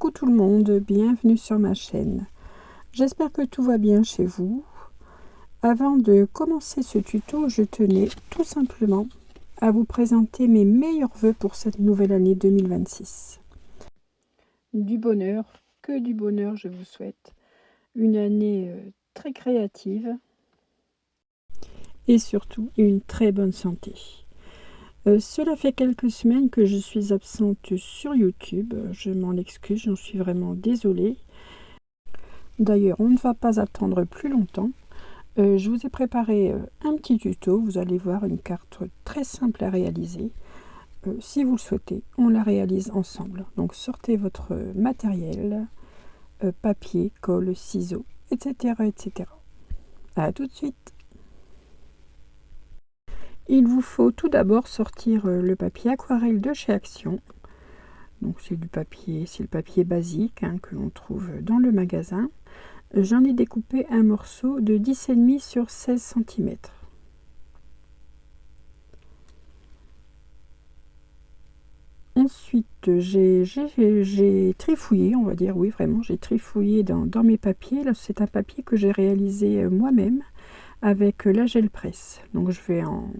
Coucou tout le monde, bienvenue sur ma chaîne. J'espère que tout va bien chez vous. Avant de commencer ce tuto, je tenais tout simplement à vous présenter mes meilleurs vœux pour cette nouvelle année 2026. Du bonheur, que du bonheur je vous souhaite. Une année très créative et surtout une très bonne santé. Cela fait quelques semaines que je suis absente sur YouTube. Je m'en excuse, j'en suis vraiment désolée. D'ailleurs, on ne va pas attendre plus longtemps. Je vous ai préparé un petit tuto. Vous allez voir une carte très simple à réaliser. Si vous le souhaitez, on la réalise ensemble. Donc sortez votre matériel, papier, colle, ciseaux, etc. etc. À tout de suite. Il vous faut tout d'abord sortir le papier aquarelle de chez Action. Donc c'est le papier basique que l'on trouve dans le magasin. J'en ai découpé un morceau de 10,5 sur 16 cm. Ensuite, j'ai trifouillé, on va dire, oui vraiment, j'ai trifouillé dans mes papiers. Là, c'est un papier que j'ai réalisé moi-même avec la gel presse. Donc je vais en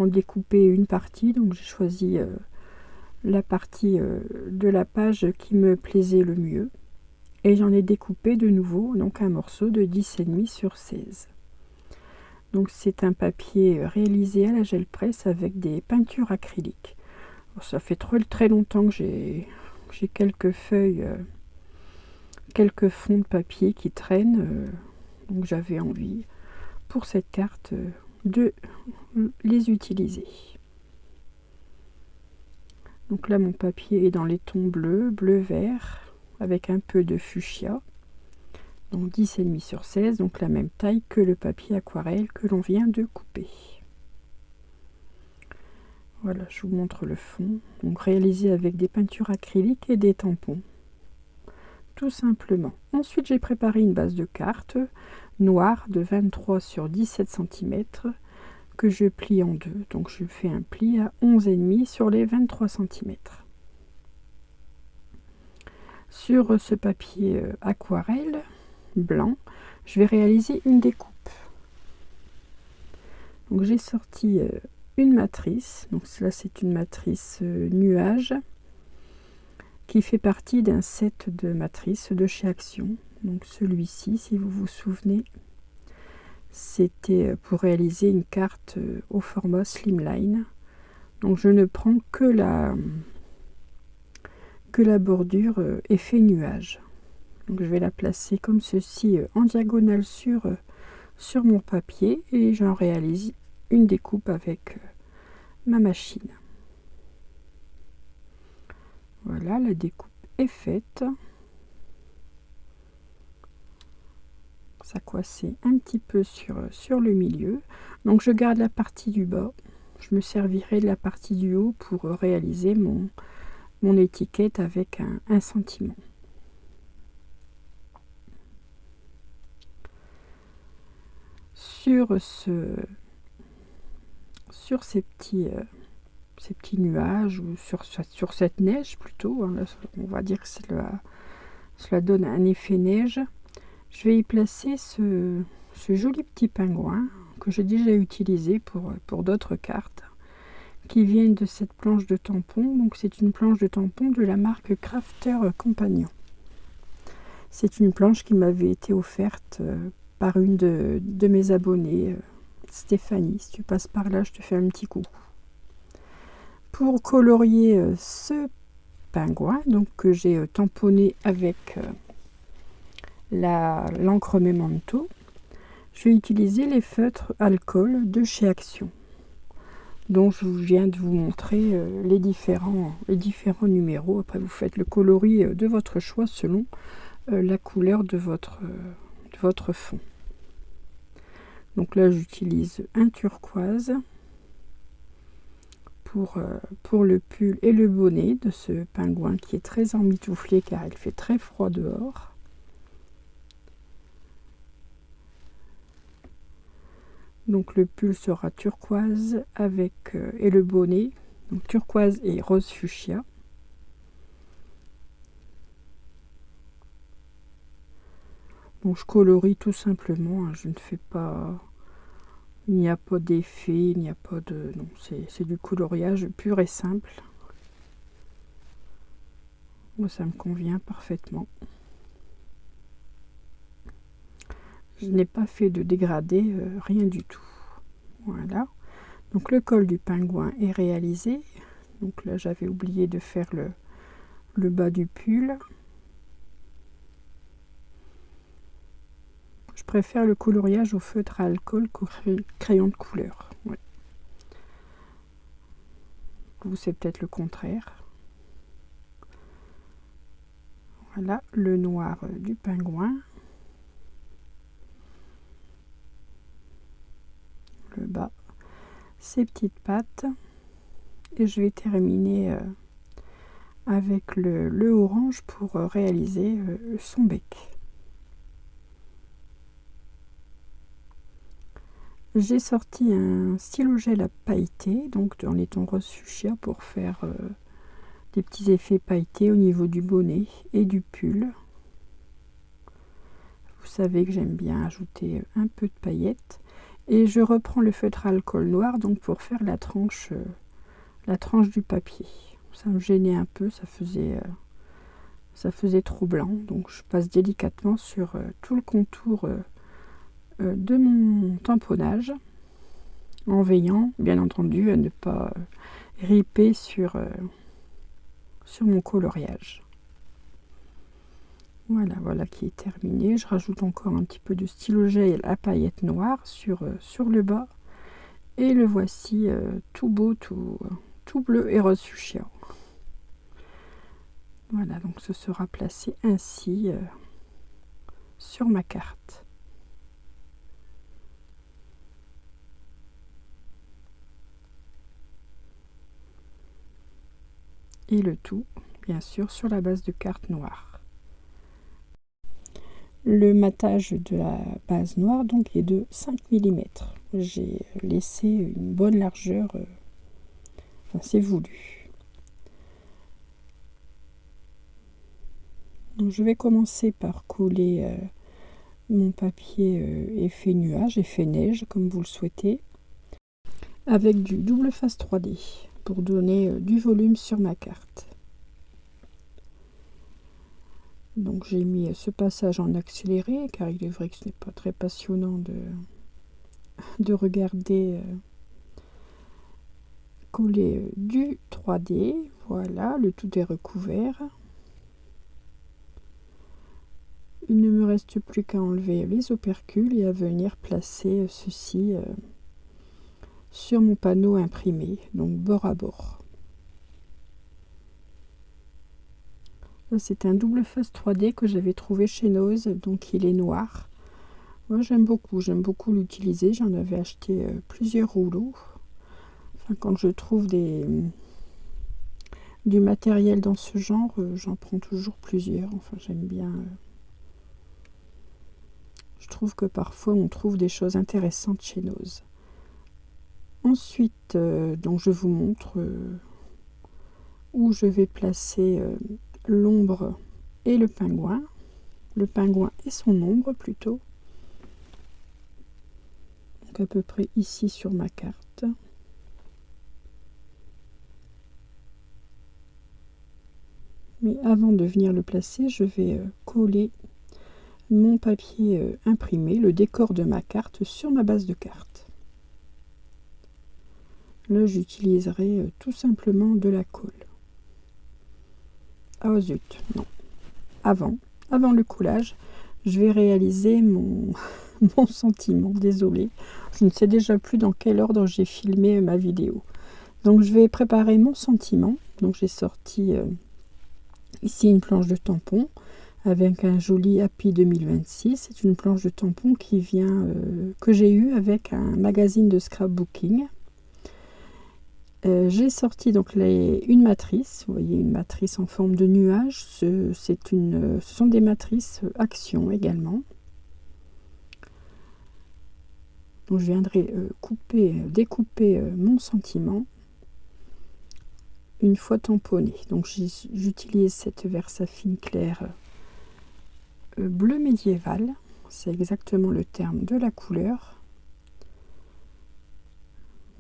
découper une partie. Donc j'ai choisi la partie de la page qui me plaisait le mieux. Et j'en ai découpé de nouveau donc un morceau de 10,5 sur 16. Donc c'est un papier réalisé à la gel presse avec des peintures acryliques. Alors, ça fait très longtemps que j'ai quelques feuilles, quelques fonds de papier qui traînent. Donc j'avais envie pour cette carte de les utiliser. Donc là mon papier est dans les tons bleu, bleu-vert avec un peu de fuchsia. Donc 10,5 sur 16, donc la même taille que le papier aquarelle que l'on vient de couper. Voilà, je vous montre le fond. Donc réalisé avec des peintures acryliques et des tampons. Tout simplement. Ensuite, j'ai préparé une base de carte noire de 23 sur 17 cm que je plie en deux. Donc je fais un pli à 11,5 sur les 23 cm. Sur ce papier aquarelle blanc, je vais réaliser une découpe. Donc j'ai sorti une matrice. Donc cela c'est une matrice nuage qui fait partie d'un set de matrices de chez Action. Donc celui-ci, si vous vous souvenez, c'était pour réaliser une carte au format slimline. Donc je ne prends que la bordure effet nuage. Donc je vais la placer comme ceci en diagonale sur mon papier et j'en réalise une découpe avec ma machine. Voilà, la découpe est faite. Ça coincait un petit peu sur le milieu. Donc je garde la partie du bas. Je me servirai de la partie du haut pour réaliser mon étiquette avec un sentiment. Sur ces petits nuages ou sur cette neige plutôt, là, on va dire que cela donne un effet neige. Je vais y placer ce joli petit pingouin que j'ai déjà utilisé pour d'autres cartes qui viennent de cette planche de tampon. Donc c'est une planche de tampon de la marque Crafter Compagnon. C'est une planche qui m'avait été offerte par une de mes abonnées, Stéphanie. Si tu passes par là, je te fais un petit coucou. Pour colorier ce pingouin, donc que j'ai tamponné avec l'encre Memento, je vais utiliser les feutres alcool de chez Action, dont je viens de vous montrer les différents numéros. Après vous faites le coloris de votre choix selon la couleur de votre fond. Donc là j'utilise un turquoise pour le pull et le bonnet de ce pingouin qui est très emmitouflé car il fait très froid dehors. Donc le pull sera turquoise avec et le bonnet donc turquoise et rose fuchsia. Donc je colorie tout simplement, hein, je ne fais pas, il n'y a pas d'effet, il n'y a pas de, non, c'est du coloriage pur et simple. Moi ça me convient parfaitement. Je n'ai pas fait de dégradé, rien du tout. Voilà. Donc le col du pingouin est réalisé. Donc là j'avais oublié de faire le bas du pull. Je préfère le coloriage au feutre à alcool qu'au crayon de couleur. Ouais. Vous c'est peut-être le contraire. Voilà le noir du pingouin. Le bas, ses petites pattes. Et je vais terminer avec le orange pour réaliser son bec. J'ai sorti un stylo gel à pailleter, donc dans les tons rose fuchsia, pour faire des petits effets pailletés au niveau du bonnet et du pull. Vous savez que j'aime bien ajouter un peu de paillettes. Et je reprends le feutre à alcool noir donc pour faire la tranche du papier. Ça me gênait un peu, ça faisait trop blanc. Donc je passe délicatement sur tout le contour de mon tamponnage, en veillant bien entendu à ne pas riper sur mon coloriage. Voilà qui est terminé. Je rajoute encore un petit peu de stylo gel à paillettes noires sur le bas. Et le voici tout beau, tout bleu et rose fuchsia. Voilà, donc ce sera placé ainsi sur ma carte. Et le tout, bien sûr, sur la base de carte noire. Le matage de la base noire donc est de 5 mm. J'ai laissé une bonne largeur, enfin c'est voulu. Donc je vais commencer par coller mon papier effet nuage, effet neige comme vous le souhaitez, avec du double face 3D pour donner du volume sur ma carte. Donc j'ai mis ce passage en accéléré car il est vrai que ce n'est pas très passionnant de regarder coller du 3D. Voilà, le tout est recouvert. Il ne me reste plus qu'à enlever les opercules et à venir placer ceci sur mon panneau imprimé, donc bord à bord. C'est un double face 3D que j'avais trouvé chez Nose, donc il est noir. Moi j'aime beaucoup l'utiliser, j'en avais acheté plusieurs rouleaux. Enfin, quand je trouve du matériel dans ce genre, j'en prends toujours plusieurs. Enfin j'aime bien. Je trouve que parfois on trouve des choses intéressantes chez Nose. Ensuite, donc je vous montre où je vais placer l'ombre et le pingouin et son ombre plutôt, donc à peu près ici sur ma carte. Mais avant de venir le placer, je vais coller mon papier imprimé, le décor de ma carte, sur ma base de carte. Là j'utiliserai tout simplement de la colle. Oh zut, non. Avant le coulage, je vais réaliser mon sentiment. Désolée, je ne sais déjà plus dans quel ordre j'ai filmé ma vidéo. Donc je vais préparer mon sentiment. Donc j'ai sorti ici une planche de tampon avec un joli Happy 2026. C'est une planche de tampon qui vient que j'ai eue avec un magazine de scrapbooking. J'ai sorti donc une matrice, vous voyez une matrice en forme de nuage, ce sont des matrices action également. Donc je viendrai découper mon sentiment une fois tamponné. Donc j'utilise cette Versafine claire bleu médiéval. c'est exactement le terme de la couleur.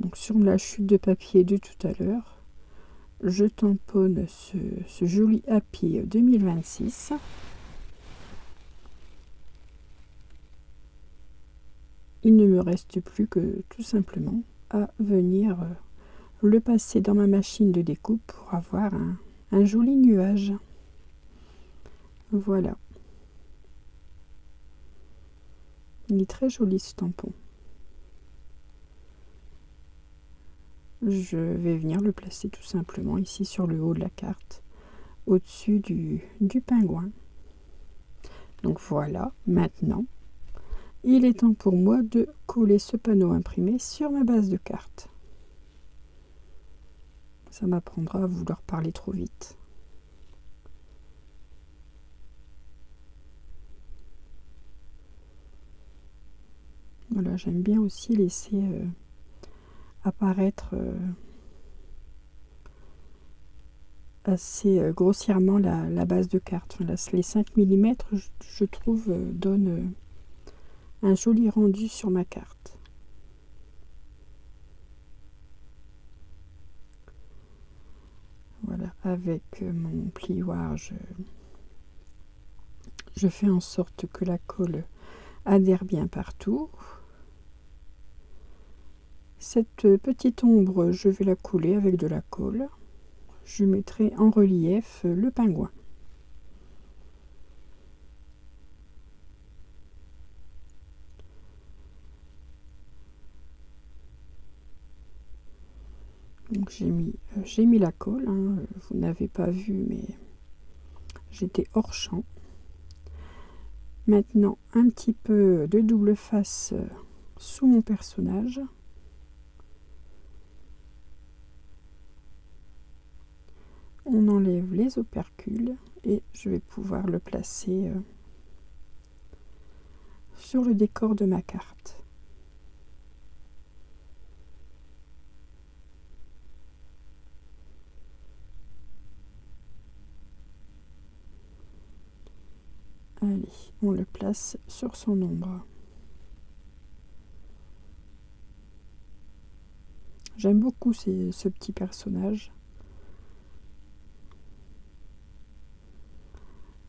Donc sur la chute de papier de tout à l'heure, je tamponne ce joli Happy 2026. Il ne me reste plus que tout simplement à venir le passer dans ma machine de découpe pour avoir un joli nuage. Voilà. Il est très joli ce tampon. Je vais venir le placer tout simplement ici sur le haut de la carte, au-dessus du pingouin. Donc voilà, maintenant, il est temps pour moi de coller ce panneau imprimé sur ma base de carte. Ça m'apprendra à vouloir parler trop vite. Voilà, j'aime bien aussi laisser apparaître assez grossièrement la base de carte. Enfin, les 5 mm, je trouve, donnent un joli rendu sur ma carte. Voilà, avec mon plioir, je fais en sorte que la colle adhère bien partout. Cette petite ombre, je vais la couler avec de la colle. Je mettrai en relief le pingouin. Donc j'ai mis la colle, hein. Vous n'avez pas vu, mais j'étais hors champ. Maintenant, un petit peu de double face sous mon personnage. On enlève les opercules et je vais pouvoir le placer sur le décor de ma carte. Allez, on le place sur son ombre. J'aime beaucoup ce petit personnage.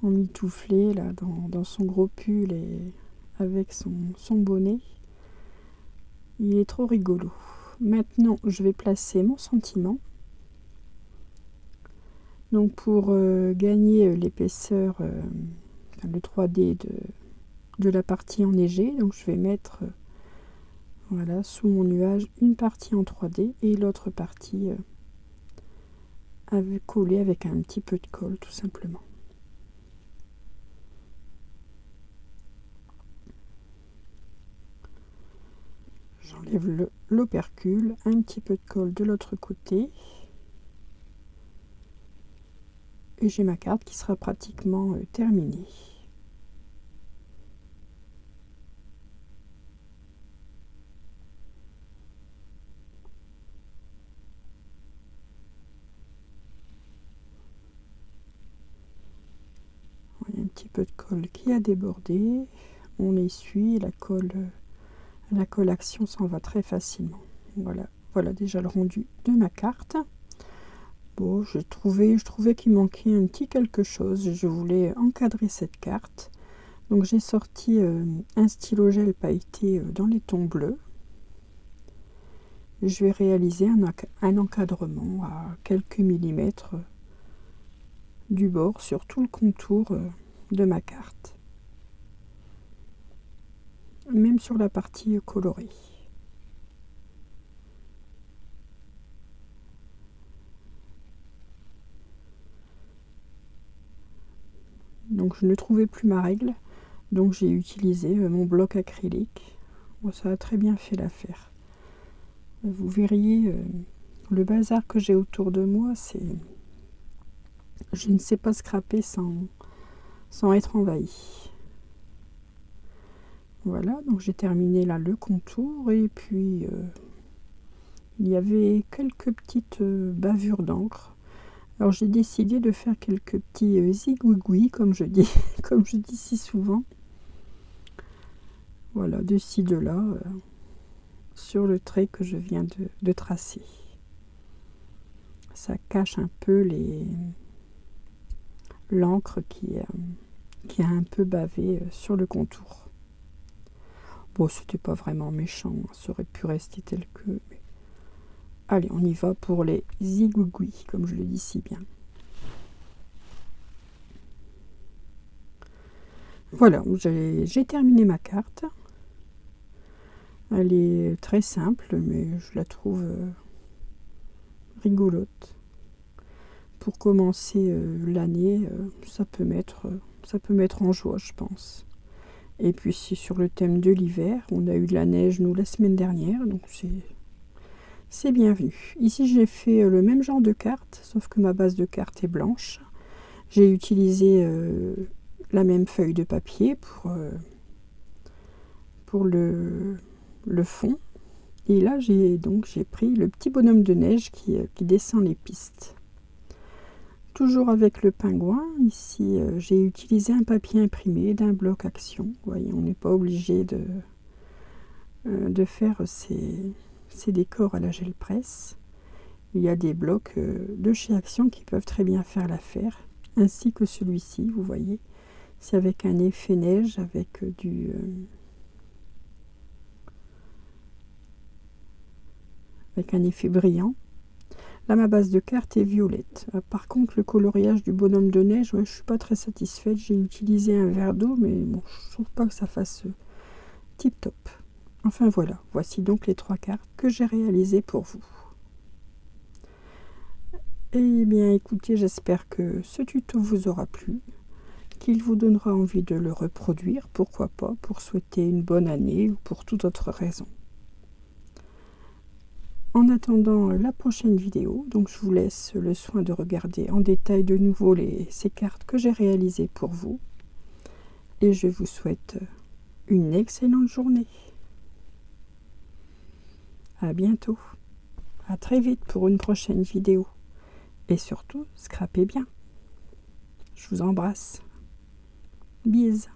Emmitouflé là dans son gros pull et avec son bonnet. Il est trop rigolo. Maintenant, je vais placer mon sentiment. Donc pour gagner l'épaisseur, le 3D de la partie enneigée, donc je vais mettre voilà, sous mon nuage une partie en 3D et l'autre partie collée avec un petit peu de colle tout simplement. J'enlève l'opercule, un petit peu de colle de l'autre côté. Et j'ai ma carte qui sera pratiquement terminée. Il y a un petit peu de colle qui a débordé. On essuie et la colle action s'en va très facilement. Voilà déjà le rendu de ma carte. Bon, je trouvais qu'il manquait un petit quelque chose. Je voulais encadrer cette carte. Donc j'ai sorti un stylo gel pailleté dans les tons bleus. Je vais réaliser un encadrement à quelques millimètres du bord sur tout le contour de ma carte. Même sur la partie colorée. Donc je ne trouvais plus ma règle, donc j'ai utilisé mon bloc acrylique. Bon, ça a très bien fait l'affaire. Vous verriez le bazar que j'ai autour de moi, je ne sais pas scraper sans être envahi. Voilà, donc j'ai terminé là le contour et puis il y avait quelques petites bavures d'encre. Alors j'ai décidé de faire quelques petits zigouigouis comme je dis si souvent. Voilà, de ci, de là, sur le trait que je viens de tracer. Ça cache un peu l'encre qui a un peu bavé sur le contour. Bon, c'était pas vraiment méchant, hein, ça aurait pu rester tel que... mais... Allez, on y va pour les zigouigouis, comme je le dis si bien. Voilà, j'ai terminé ma carte. Elle est très simple, mais je la trouve rigolote. Pour commencer l'année, ça peut mettre en joie, je pense. Et puis c'est sur le thème de l'hiver. On a eu de la neige, nous, la semaine dernière, donc c'est bienvenu. Ici, j'ai fait le même genre de carte, sauf que ma base de carte est blanche. J'ai utilisé la même feuille de papier pour le fond. Et là, j'ai pris le petit bonhomme de neige qui descend les pistes. Toujours avec le pingouin, ici, j'ai utilisé un papier imprimé d'un bloc action. Vous voyez, on n'est pas obligé de faire ces décors à la gel presse. Il y a des blocs de chez Action qui peuvent très bien faire l'affaire, ainsi que celui-ci, vous voyez. C'est avec un effet neige, avec avec un effet brillant. Là, ma base de carte est violette. Par contre, le coloriage du bonhomme de neige, je ne suis pas très satisfaite. J'ai utilisé un verre d'eau, mais bon, je trouve pas que ça fasse tip top. Enfin voilà, voici donc les 3 cartes que j'ai réalisées pour vous. Eh bien, écoutez, j'espère que ce tuto vous aura plu, qu'il vous donnera envie de le reproduire, pourquoi pas, pour souhaiter une bonne année ou pour toute autre raison. En attendant la prochaine vidéo, donc je vous laisse le soin de regarder en détail de nouveau ces cartes que j'ai réalisées pour vous. Et je vous souhaite une excellente journée. À bientôt. À très vite pour une prochaine vidéo. Et surtout, scrapez bien. Je vous embrasse. Bise.